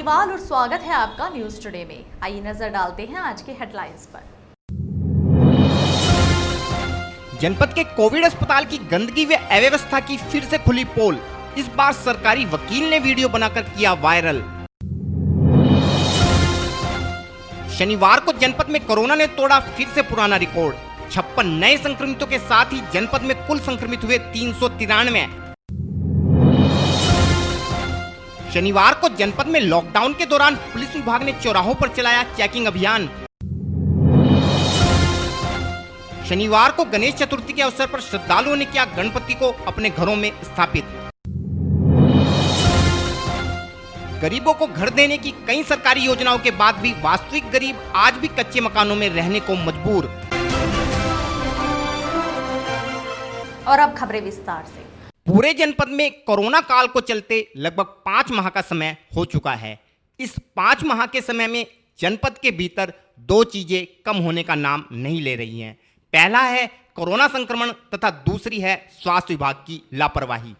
अग्रवाल और स्वागत है आपका न्यूज टुडे में। आइए नजर डालते हैं आज के हेडलाइंस पर। जनपद के कोविड अस्पताल की गंदगी व अव्यवस्था की फिर से खुली पोल। इस बार सरकारी वकील ने वीडियो बनाकर किया वायरल। शनिवार को जनपद में कोरोना ने तोड़ा फिर से पुराना रिकॉर्ड। 56 नए संक्रमितों के साथ ही जनपद में कुल संक्रमित हुए 393। शनिवार को जनपद में लॉकडाउन के दौरान पुलिस विभाग ने चौराहों पर चलाया चेकिंग अभियान। शनिवार को गणेश चतुर्थी के अवसर पर श्रद्धालुओं ने किया गणपति को अपने घरों में स्थापित। गरीबों को घर देने की कई सरकारी योजनाओं के बाद भी वास्तविक गरीब आज भी कच्चे मकानों में रहने को मजबूर। और अब खबरें विस्तार से। पूरे जनपद में कोरोना काल को चलते लगभग 5 माह का समय हो चुका है। इस 5 माह के समय में जनपद के भीतर 2 चीजें कम होने का नाम नहीं ले रही हैं। पहला है कोरोना संक्रमण तथा दूसरी है स्वास्थ्य विभाग की लापरवाही।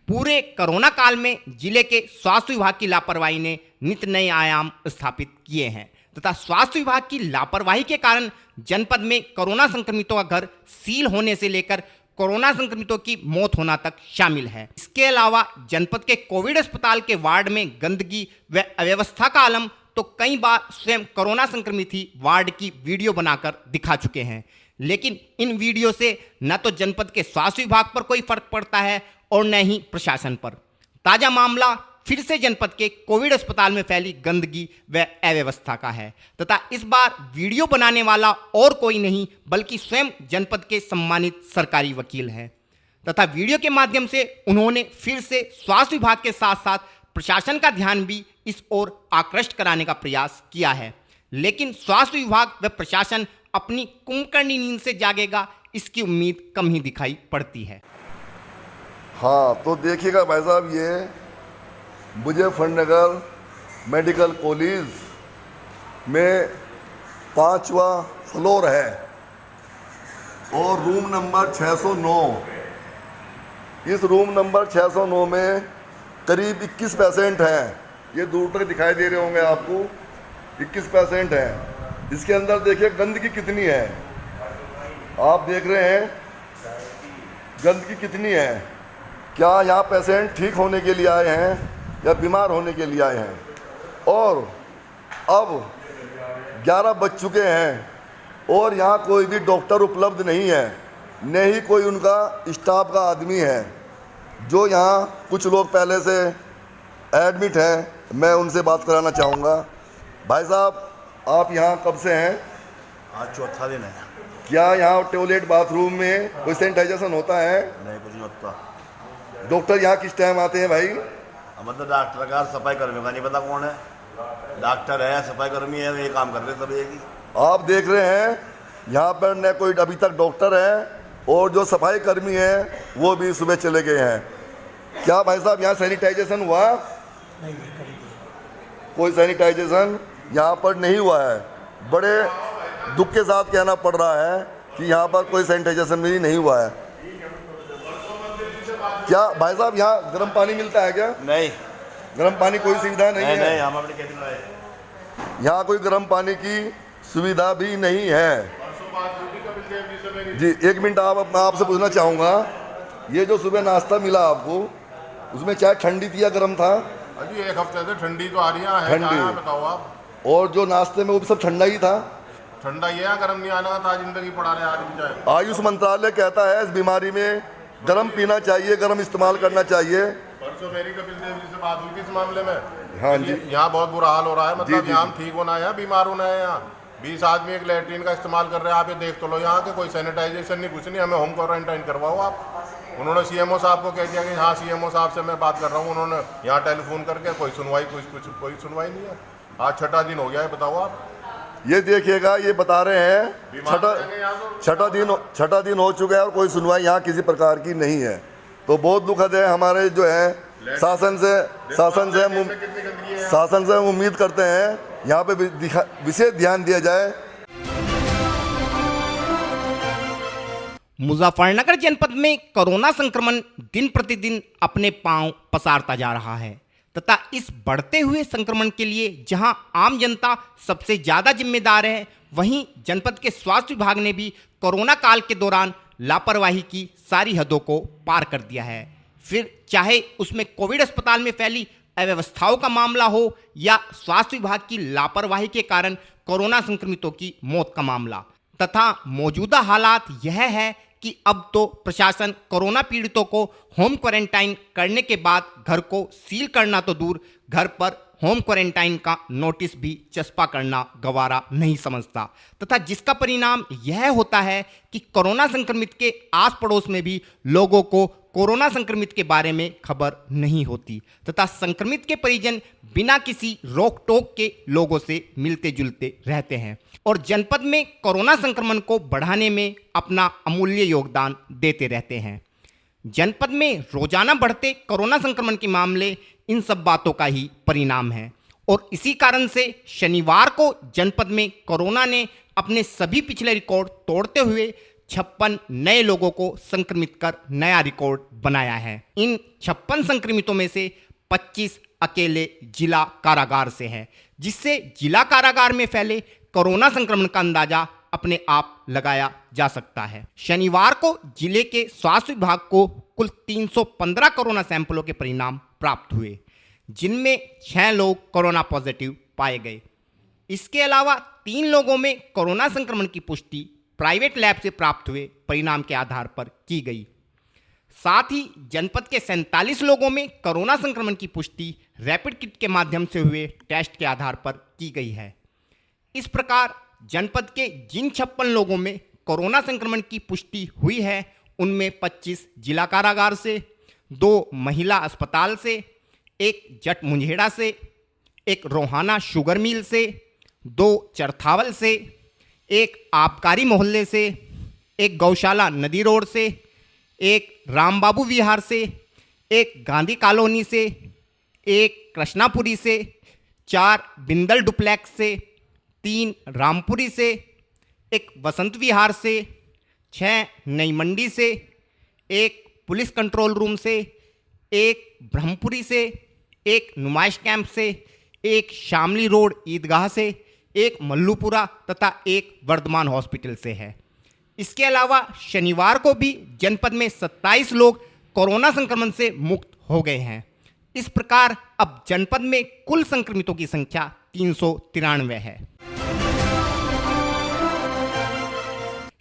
पूरे कोरोना काल में जिले के स्वास्थ्य विभाग की लापरवाही ने नित नए आयाम स्थापित किए हैं तथा स्वास्थ्य विभाग की लापरवाही के कारण जनपद में कोरोना संक्रमितों का घर सील होने से लेकर कोरोना संक्रमितों की मौत होना तक शामिल है। इसके अलावा जनपद के कोविड अस्पताल के वार्ड में गंदगी व अव्यवस्था का आलम तो कई बार स्वयं कोरोना संक्रमित ही वार्ड की वीडियो बनाकर दिखा चुके हैं, लेकिन इन वीडियो से न तो जनपद के स्वास्थ्य विभाग पर कोई फर्क पड़ता है और न ही प्रशासन पर। ताजा मामला फिर से जनपद के कोविड अस्पताल में फैली गंदगी व अव्यवस्था का है तथा इस बार वीडियो बनाने वाला और कोई नहीं बल्कि स्वयं जनपद के सम्मानित सरकारी वकील हैं तथा वीडियो के माध्यम से उन्होंने फिर से स्वास्थ्य विभाग के साथ साथ प्रशासन का ध्यान भी इस ओर आकृष्ट कराने का प्रयास किया है, लेकिन स्वास्थ्य विभाग व प्रशासन अपनी कुंभकर्णी नींद से जागेगा इसकी उम्मीद कम ही दिखाई पड़ती है। हाँ, तो देखिएगा भाई साहब, ये मुजफ्फरनगर मेडिकल कॉलेज में 5वां फ्लोर है और रूम नंबर 609। इस रूम नंबर 609 में करीब 21 पेशेंट हैं। ये दूर तक दिखाई दे रहे होंगे आपको, 21 पेशेंट हैं। इसके अंदर देखिए गंदगी कितनी है, आप देख रहे हैं गंदगी कितनी है। क्या यहाँ पेशेंट ठीक होने के लिए आए हैं या बीमार होने के लिए आए हैं? और अब 11 बज चुके हैं और यहाँ कोई भी डॉक्टर उपलब्ध नहीं है, न ही कोई उनका स्टाफ का आदमी है। जो यहाँ कुछ लोग पहले से एडमिट हैं, मैं उनसे बात कराना चाहूँगा। भाई साहब, आप यहाँ कब से हैं? आज चौथा दिन है। क्या यहाँ टॉयलेट बाथरूम में कोई सैनिटाइजेशन होता है? नहीं, कुछ नहीं होता। डॉक्टर यहाँ किस टाइम आते हैं भाई? मतलब डॉक्टर का, सफाई कर्मी का नहीं पता कौन है। डॉक्टर है, सफाई कर्मी है, ये काम कर रहे सब एक ही। आप देख रहे हैं यहाँ पर न कोई अभी तक डॉक्टर है और जो सफाई कर्मी हैं वो भी सुबह चले गए हैं। क्या भाई साहब यहाँ सैनिटाइजेशन हुआ? नहीं, कोई सैनिटाइजेशन यहाँ पर नहीं हुआ है। बड़े दुख के साथ कहना पड़ रहा है कि यहाँ पर कोई सैनिटाइजेशन भी नहीं हुआ है। क्या भाई साहब यहाँ गर्म पानी मिलता है क्या? नहीं, गर्म पानी कोई सुविधा नहीं है? नहीं, हम अपने कैबिन में आए। यहाँ कोई गर्म पानी की सुविधा भी नहीं है। जी एक मिनट, मैं आपसे पूछना चाहूँगा, ये जो सुबह नाश्ता मिला आपको, उसमें चाय ठंडी थी या गर्म था? अजी एक हफ्ते से ठंडी तो आ रही है, ठंडी। बताओ आप। और जो नाश्ते में वो भी सब ठंडा ही था? ठंडा ये है, गर्म नहीं आना था। जिंदगी पड़ा रहे आदमी चाहे। आयुष मंत्रालय कहता है इस बीमारी में गर्म पीना चाहिए, गर्म इस्तेमाल करना चाहिए। परसों मेरी कपिल देव जी से बात हुई थी इस मामले में। हाँ जी। यहाँ बहुत बुरा हाल हो रहा है, मतलब जी, यहाँ ठीक होना है, बीमार होना है। यहाँ 20 आदमी एक लेटरिन का इस्तेमाल कर रहे हैं। आप ये देख तो लो, यहाँ के कोई सैनिटाइजेशन नहीं, कुछ नहीं। हमें होम क्वारंटाइन करवाओ आप। उन्होंने सीएमओ साहब को कह दिया कि हाँ सीएमओ साहब से मैं बात कर रहा हूँ। उन्होंने यहाँ टेलीफोन करके कोई सुनवाई कोई सुनवाई नहीं है। आज 6ठा दिन हो गया है, बताओ आप। ये देखिएगा, ये बता रहे हैं छठा दिन हो चुका है और कोई सुनवाई यहाँ किसी प्रकार की नहीं है। तो बहुत दुखद है। हमारे जो है शासन से हम उम्मीद करते हैं यहाँ पे विशेष ध्यान दिया जाए। मुजफ्फरनगर जनपद में कोरोना संक्रमण दिन प्रतिदिन अपने पांव पसारता जा रहा है। तथा इस बढ़ते हुए संक्रमण के लिए जहां आम जनता सबसे ज्यादा जिम्मेदार है, वहीं जनपद के स्वास्थ्य विभाग ने भी कोरोना काल के दौरान लापरवाही की सारी हदों को पार कर दिया है। फिर चाहे उसमें कोविड अस्पताल में फैली अव्यवस्थाओं का मामला हो या स्वास्थ्य विभाग की लापरवाही के कारण कोरोना संक्रमितों की मौत का मामला, तथा मौजूदा हालात यह है कि अब तो प्रशासन कोरोना पीड़ितों को होम क्वारंटाइन करने के बाद घर को सील करना तो दूर, घर पर होम क्वारंटाइन का नोटिस भी चस्पा करना गवारा नहीं समझता, तथा जिसका परिणाम यह होता है कि कोरोना संक्रमित के आस पड़ोस में भी लोगों को कोरोना संक्रमित के बारे में खबर नहीं होती, तथा संक्रमित के परिजन बिना किसी रोक टोक के लोगों से मिलते जुलते रहते हैं और जनपद में कोरोना संक्रमण को बढ़ाने में अपना अमूल्य योगदान देते रहते हैं। जनपद में रोजाना बढ़ते कोरोना संक्रमण के मामले इन सब बातों का ही परिणाम है और इसी कारण से शनिवार को जनपद में कोरोना ने अपने सभी पिछले रिकॉर्ड तोड़ते हुए 56 नए लोगों को संक्रमित कर नया रिकॉर्ड बनाया है। इन 56 संक्रमितों में से 25 अकेले जिला कारागार से है, जिससे जिला कारागार में फैले कोरोना संक्रमण का अंदाजा अपने आप लगाया जा सकता है। शनिवार को जिले के स्वास्थ्य विभाग को कुल 315 कोरोना सैंपलों के परिणाम प्राप्त हुए, जिनमें 6 लोग कोरोना पॉजिटिव पाए गए। इसके अलावा 3 लोगों में कोरोना संक्रमण की पुष्टि प्राइवेट लैब से प्राप्त हुए परिणाम के आधार पर की गई। साथ ही जनपद के 47 लोगों में कोरोना संक्रमण की पुष्टि रैपिड किट के माध्यम से हुए टेस्ट के आधार पर की गई है। इस प्रकार जनपद के जिन 56 लोगों में कोरोना संक्रमण की पुष्टि हुई है, उनमें 25 जिला कारागार से, 2 महिला अस्पताल से, 1 जट मुंझेड़ा से, 1 रोहाना शुगर मिल से, 2 चरथावल से, 1 आबकारी मोहल्ले से, 1 गौशाला नदी रोड से, 1 रामबाबू विहार से, 1 गांधी कॉलोनी से, 1 कृष्णापुरी से, 4 बिंदल डुप्लेक्स से, 3 रामपुरी से, 1 वसंत विहार से, 6 नई मंडी से, 1 पुलिस कंट्रोल रूम से, 1 ब्रह्मपुरी से, 1 नुमाइश कैंप से, 1 शामली रोड ईदगाह से, 1 मल्लूपुरा तथा 1 वर्धमान हॉस्पिटल से है। इसके अलावा शनिवार को भी जनपद में 27 लोग कोरोना संक्रमण से मुक्त हो गए हैं। इस प्रकार अब जनपद में कुल संक्रमितों की संख्या 393 है।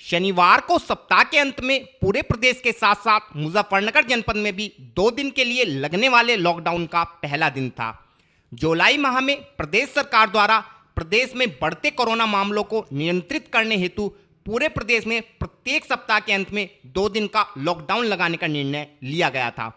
शनिवार को सप्ताह के अंत में पूरे प्रदेश के साथ साथ मुजफ्फरनगर जनपद में भी 2 दिन के लिए लगने वाले लॉकडाउन का पहला दिन था। जुलाई माह में प्रदेश सरकार द्वारा प्रदेश में बढ़ते कोरोना मामलों को नियंत्रित करने हेतु पूरे प्रदेश में प्रत्येक सप्ताह के अंत में 2 दिन का लॉकडाउन लगाने का निर्णय लिया गया था,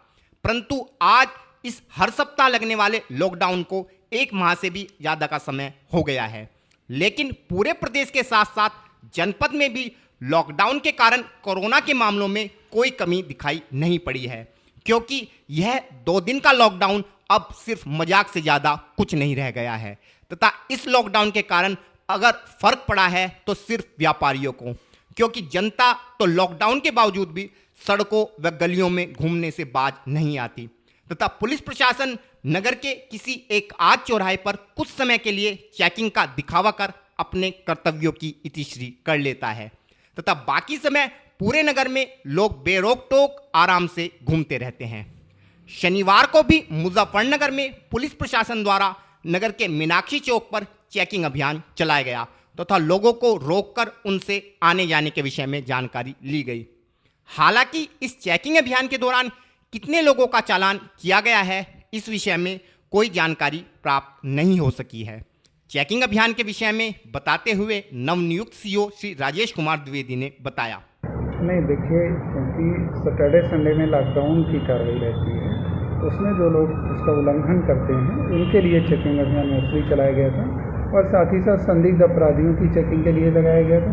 परंतु आज इस हर सप्ताह लगने वाले लॉकडाउन को 1 माह से भी ज़्यादा का समय हो गया है। लेकिन पूरे प्रदेश के साथ साथ जनपद में भी लॉकडाउन के कारण कोरोना के मामलों में कोई कमी दिखाई नहीं पड़ी है, क्योंकि यह 2 दिन का लॉकडाउन अब सिर्फ मजाक से ज़्यादा कुछ नहीं रह गया है, तथा इस लॉकडाउन के कारण अगर फर्क पड़ा है तो सिर्फ व्यापारियों को, क्योंकि जनता तो लॉकडाउन के बावजूद भी सड़कों व गलियों में घूमने से बाज नहीं आती, तथा पुलिस प्रशासन नगर के किसी एक आध चौराहे पर कुछ समय के लिए चेकिंग का दिखावा कर अपने कर्तव्यों की इतिश्री कर लेता है, तथा बाकी समय पूरे नगर में लोग बेरोक टोक आराम से घूमते रहते हैं। शनिवार को भी मुजफ्फरनगर में पुलिस प्रशासन द्वारा नगर के मीनाक्षी चौक पर चेकिंग अभियान चलाया गया तथा लोगों को रोककर उनसे आने जाने के विषय में जानकारी ली गई। हालांकि इस चेकिंग अभियान के दौरान कितने लोगों का चालान किया गया है, इस विषय में कोई जानकारी प्राप्त नहीं हो सकी है। चेकिंग अभियान के विषय में बताते हुए नवनियुक्त सीओ श्री राजेश कुमार द्विवेदी ने बताया। नहीं, देखिए, क्योंकि सैटरडे संडे में लॉकडाउन की कार्रवाई रहती है, तो उसमें जो लोग उसका उल्लंघन करते हैं उनके लिए चेकिंग अभियान वैसे ही चलाया गया था और साथ ही साथ संदिग्ध अपराधियों की चेकिंग के लिए लगाया गया था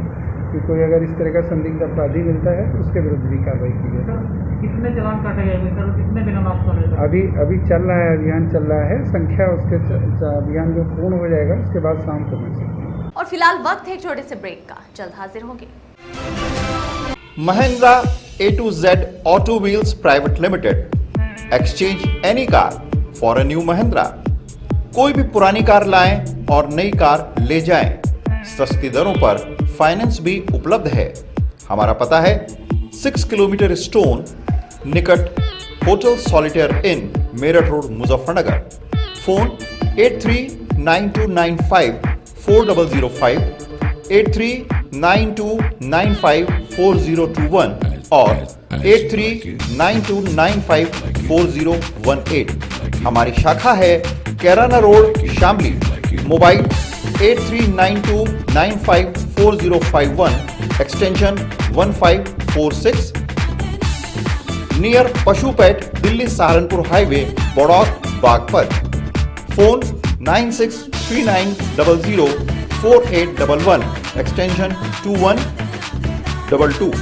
कि कोई अगर इस तरह का संदिग्ध अपराधी मिलता है तो उसके विरुद्ध भी कार्रवाई की जाए। कितने चालान काटे गए सर, कितने बिना मास्क वाले? अभी चल रहा है, अभियान चल रहा है। संख्या उसके अभियान जो पूर्ण हो जाएगा उसके बाद शाम को मिल सकती है। और फिलहाल वक्त है एक छोटे से ब्रेक का, जल्द हाजिर होंगे। Mahindra A to Z Auto Wheels Private Limited. Exchange any car for a new Mahindra. कोई भी पुरानी कार लाएं और नई कार ले जाएं। सस्ती दरों पर फाइनेंस भी उपलब्ध है। हमारा पता है 6 किलोमीटर स्टोन निकट Hotel Solitaire Inn, Meerut road, Muzaffarnagar. Phone 8392954005, 8392954021 और 8392954018। हमारी शाखा है Kairana road, Shamli. Mobile 8392954051, extension 1546, near पशुपेट, Delhi Saharanpur highway, Baraut, Baghpat. Phone 9639004811, extension 2122।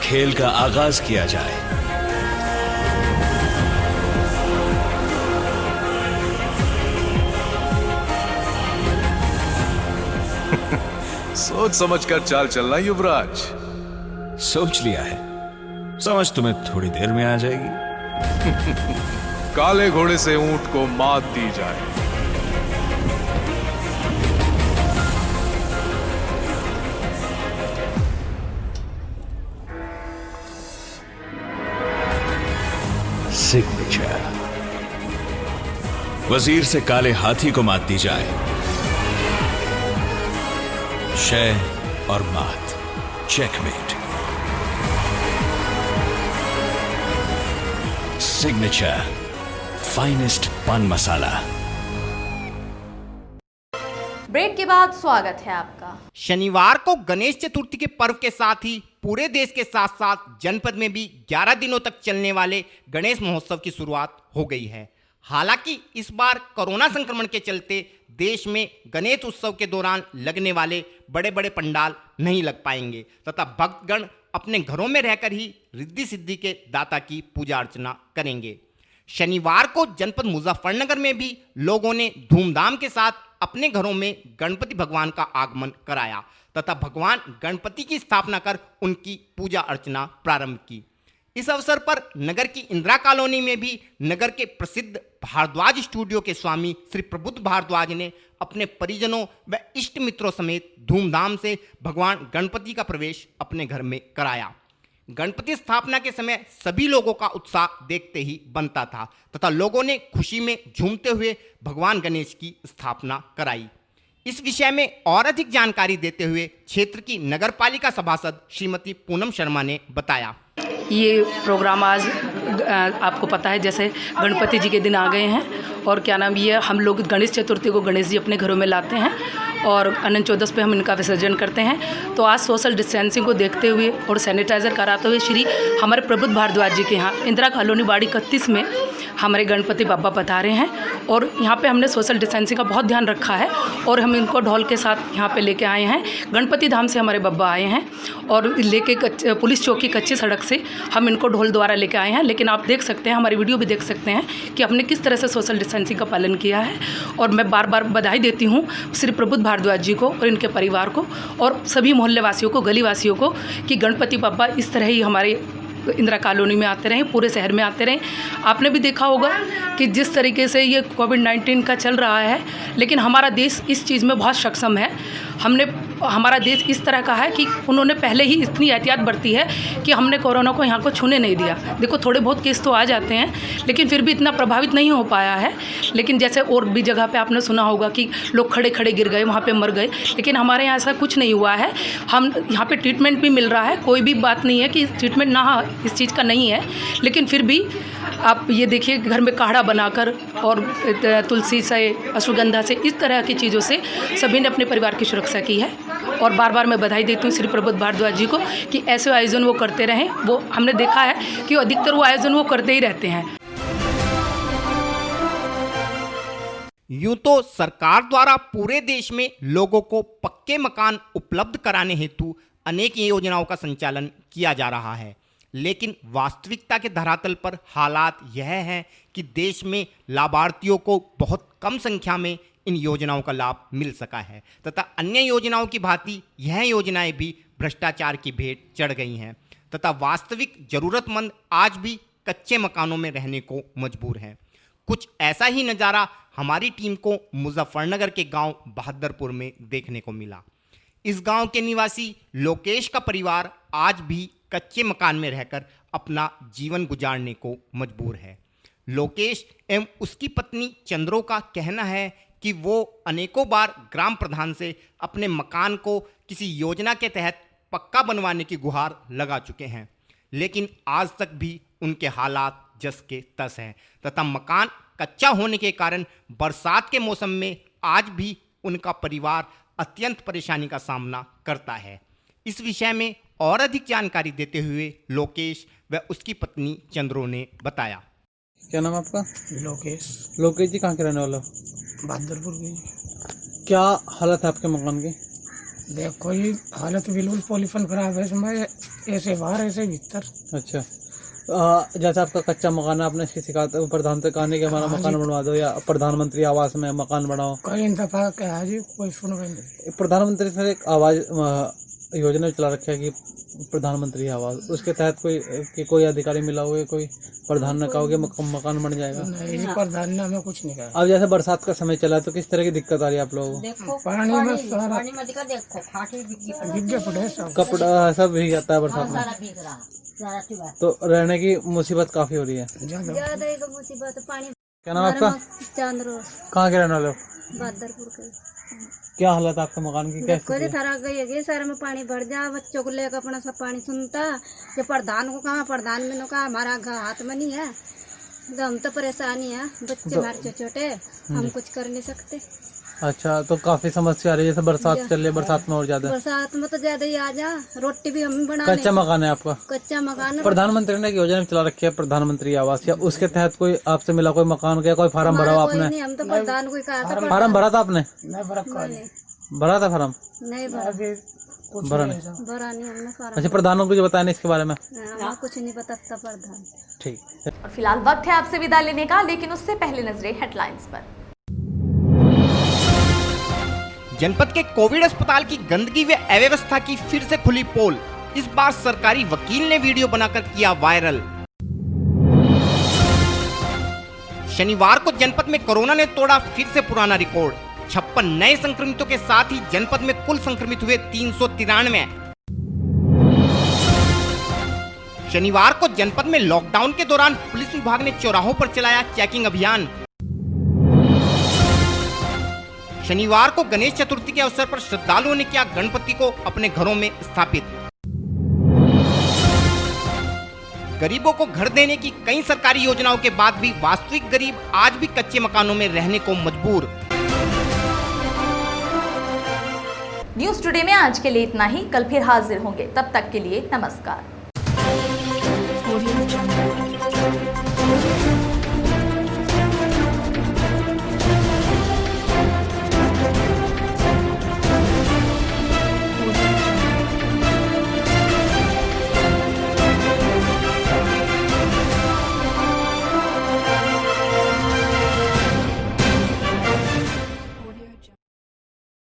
खेल का आगाज किया जाए। सोच समझकर चाल चलना युवराज। सोच लिया है, समझ तुम्हें थोड़ी देर में आ जाएगी। काले घोड़े से ऊंट को मात दी जाए। सिग्नेचर। वजीर से काले हाथी को मात दी जाए। शय और मात, चेकमेट। सिग्नेचर फाइनेस्ट पान मसाला। ब्रेक के बाद स्वागत है आपका। शनिवार को गणेश चतुर्थी के पर्व के साथ ही पूरे देश के साथ साथ जनपद में भी 11 दिनों तक चलने वाले गणेश महोत्सव की शुरुआत हो गई है। हालांकि इस बार कोरोना संक्रमण के चलते देश में गणेश उत्सव के दौरान लगने वाले बड़े बड़े पंडाल नहीं लग पाएंगे तथा भक्तगण अपने घरों में रहकर ही रिद्धि सिद्धि के दाता की पूजा अर्चना करेंगे। शनिवार को जनपद मुजफ्फरनगर में भी लोगों ने धूमधाम के साथ अपने घरों में गणपति भगवान का आगमन कराया तथा भगवान गणपति की स्थापना कर उनकी पूजा अर्चना प्रारंभ की। इस अवसर पर नगर की इंदिरा कॉलोनी में भी नगर के प्रसिद्ध भारद्वाज स्टूडियो के स्वामी श्री प्रबुद्ध भारद्वाज ने अपने परिजनों व इष्ट मित्रों समेत धूमधाम से भगवान गणपति का प्रवेश अपने घर में कराया। गणपति स्थापना के समय सभी लोगों का उत्साह देखते ही बनता था तथा लोगों ने खुशी में झूमते हुए भगवान गणेश की स्थापना कराई। इस विषय में और अधिक जानकारी देते हुए क्षेत्र की नगरपालिका सभासद श्रीमती पूनम शर्मा ने बताया। ये प्रोग्राम आज आपको पता है जैसे गणपति जी के दिन आ गए हैं और क्या नाम ये हम लोग गणेश चतुर्थी को गणेश जी अपने घरों में लाते हैं और अनंत चौदस पे हम इनका विसर्जन करते हैं। तो आज सोशल डिस्टेंसिंग को देखते हुए और सैनिटाइज़र कराते हुए श्री हमारे प्रबुद्ध भारद्वाज जी के यहाँ इंदिरा कॉलोनी बाड़ी 31 में हमारे गणपति बाबा पधारे हैं और यहाँ पे हमने सोशल डिस्टेंसिंग का बहुत ध्यान रखा है और हम इनको ढोल के साथ यहाँ पे लेके आए हैं। गणपति धाम से हमारे बाबा आए हैं और लेके पुलिस चौकी कच्ची सड़क से हम इनको ढोल द्वारा लेके आए हैं। लेकिन आप देख सकते हैं, हमारी वीडियो भी देख सकते हैं कि हमने किस तरह से सोशल डिस्टेंसिंग का पालन किया है। और मैं बार बार बधाई देती हूँ श्री प्रबुद्ध भारद्वाज जी को और इनके परिवार को और सभी मोहल्ले वासियों को, गली वासियों को कि गणपति बाबा इस तरह ही हमारे इंदिरा कॉलोनी में आते रहें, पूरे शहर में आते रहें। आपने भी देखा होगा कि जिस तरीके से ये कोविड-19 का चल रहा है, लेकिन हमारा देश इस चीज़ में बहुत सक्षम है हमने हमारा देश इस तरह का है कि उन्होंने पहले ही इतनी एहतियात बरती है कि हमने कोरोना को यहाँ को छूने नहीं दिया। देखो थोड़े बहुत केस तो आ जाते हैं, लेकिन फिर भी इतना प्रभावित नहीं हो पाया है। लेकिन जैसे और भी जगह पे आपने सुना होगा कि लोग खड़े खड़े गिर गए, वहाँ पे मर गए, लेकिन हमारे यहाँ ऐसा कुछ नहीं हुआ है। हम यहाँ पे ट्रीटमेंट भी मिल रहा है, कोई भी बात नहीं है कि ट्रीटमेंट ना इस चीज़ का नहीं है। लेकिन फिर भी आप ये देखिए घर में काढ़ा बनाकर और तुलसी से, अश्वगंधा से, इस तरह की चीज़ों से सभी ने अपने परिवार की सुरक्षा की है। और बार बार मैं बधाई देती हूँ श्री प्रबोध भारद्वाज जी को कि ऐसे आयोजन वो करते रहें। वो हमने देखा है कि अधिकतर वो आयोजन वो करते ही रहते हैं। यूं तो सरकार द्वारा पूरे देश में लोगों को पक्के मकान उपलब्ध कराने हेतु अनेक योजनाओं का संचालन किया जा रहा है, लेकिन वास्तविकता के धरातल पर हालात यह हैं कि देश में लाभार्थियों को बहुत कम संख्या में इन योजनाओं का लाभ मिल सका है तथा अन्य योजनाओं की भांति यह योजनाएं भी भ्रष्टाचार की भेंट चढ़ गई हैं तथा वास्तविक जरूरतमंद आज भी कच्चे मकानों में रहने को मजबूर हैं। कुछ ऐसा ही नज़ारा हमारी टीम को मुजफ्फरनगर के गांव बहादुरपुर में देखने को मिला। इस गांव के निवासी लोकेश का परिवार आज भी कच्चे मकान में रहकर अपना जीवन गुजारने को मजबूर है। लोकेश एवं उसकी पत्नी चंद्रो का कहना है कि वो अनेकों बार ग्राम प्रधान से अपने मकान को किसी योजना के तहत पक्का बनवाने की गुहार लगा चुके हैं, लेकिन आज तक भी उनके हालात जस के तस हैं तथा मकान कच्चा होने के कारण बरसात के मौसम में आज भी उनका परिवार अत्यंत परेशानी का सामना करता है। इस विषय में और अधिक जानकारी देते हुए लोकेश व उसकी पत्नी चंद्रो ने बताया। क्या नाम आपका? लोकेश। लोकेश जी कहाँ के रहने वाले हो? बहादुरपुर की। क्या हालत है आपके मकान की? देखो ये हालत बिल्कुल पॉलीफन खराब है, इसमें ऐसे बाहर ऐसे भीतर। अच्छा, जैसे आपका कच्चा मकान है, आपने इसकी शिकायत प्रधान से कहा नहीं कि हमारा मकान बनवा दो या प्रधानमंत्री आवास में मकान बनाओ? कई दफा कहा जी, कोई सुनवाई नहीं। प्रधानमंत्री से एक आवाज योजना चला रखी है कि प्रधानमंत्री आवास, उसके तहत कोई अधिकारी मिला हुआ है? कोई प्रधान ने कहा कि मकान बन जाएगा? नहीं, प्रधान ने हमें कुछ नहीं कहा। अब जैसे बरसात का समय चला है तो किस तरह की दिक्कत आ रही है आप लोगों को? पानी में सारा कपड़ा सब भीग जाता है बरसात में, तो रहने की मुसीबत काफी हो रही है। क्या नाम आपका? चंद्रो। कहाँ के रहने वाले हो? बहादुरपुर के। क्या हालत आपके मकान की? कैसे थरा गई सारे में पानी भर जा, बच्चों को लेकर अपना सब पानी सुनता। जो प्रधान को कहा, प्रधान में ने कहा हमारा हाथ में नहीं है, हम तो परेशानी है, बच्चे हमारे छोटे, हम कुछ कर नहीं सकते। अच्छा, तो काफी समस्या आ रही है। जैसे बरसात चल रही है, बरसात में और ज्यादा। बरसात में तो ज्यादा ही आ जा, रोटी भी हम बना। कच्चा मकान है आपका? कच्चा मकान है। प्रधानमंत्री ने एक योजना चला रखी है प्रधानमंत्री आवास, या उसके तहत कोई आपसे मिला कोई मकान का? कोई फार्म भरा हुआ आपने? हम तो प्रधान को कहा था। फार्म भरा था आपने? भरा था फार्म? नहीं भरा नहीं हमने फार्म। अच्छा, प्रधानों को जो बताया इसके बारे में? कुछ नहीं बताता प्रधान। ठीक। और फिलहाल वक्त है आपसे विदा लेने का, लेकिन उससे पहले नजरें हेडलाइंस पर। जनपद के कोविड अस्पताल की गंदगी व अव्यवस्था की फिर से खुली पोल। इस बार सरकारी वकील ने वीडियो बनाकर किया वायरल। शनिवार को जनपद में कोरोना ने तोड़ा फिर से पुराना रिकॉर्ड। 56 नए संक्रमितों के साथ ही जनपद में कुल संक्रमित हुए 393। शनिवार को जनपद में लॉकडाउन के दौरान पुलिस विभाग ने चौराहों पर चलाया चेकिंग अभियान। शनिवार को गणेश चतुर्थी के अवसर पर श्रद्धालुओं ने किया गणपति को अपने घरों में स्थापित। गरीबों को घर देने की कई सरकारी योजनाओं के बाद भी वास्तविक गरीब आज भी कच्चे मकानों में रहने को मजबूर। न्यूज़ टुडे में आज के लिए इतना ही। कल फिर हाजिर होंगे, तब तक के लिए नमस्कार।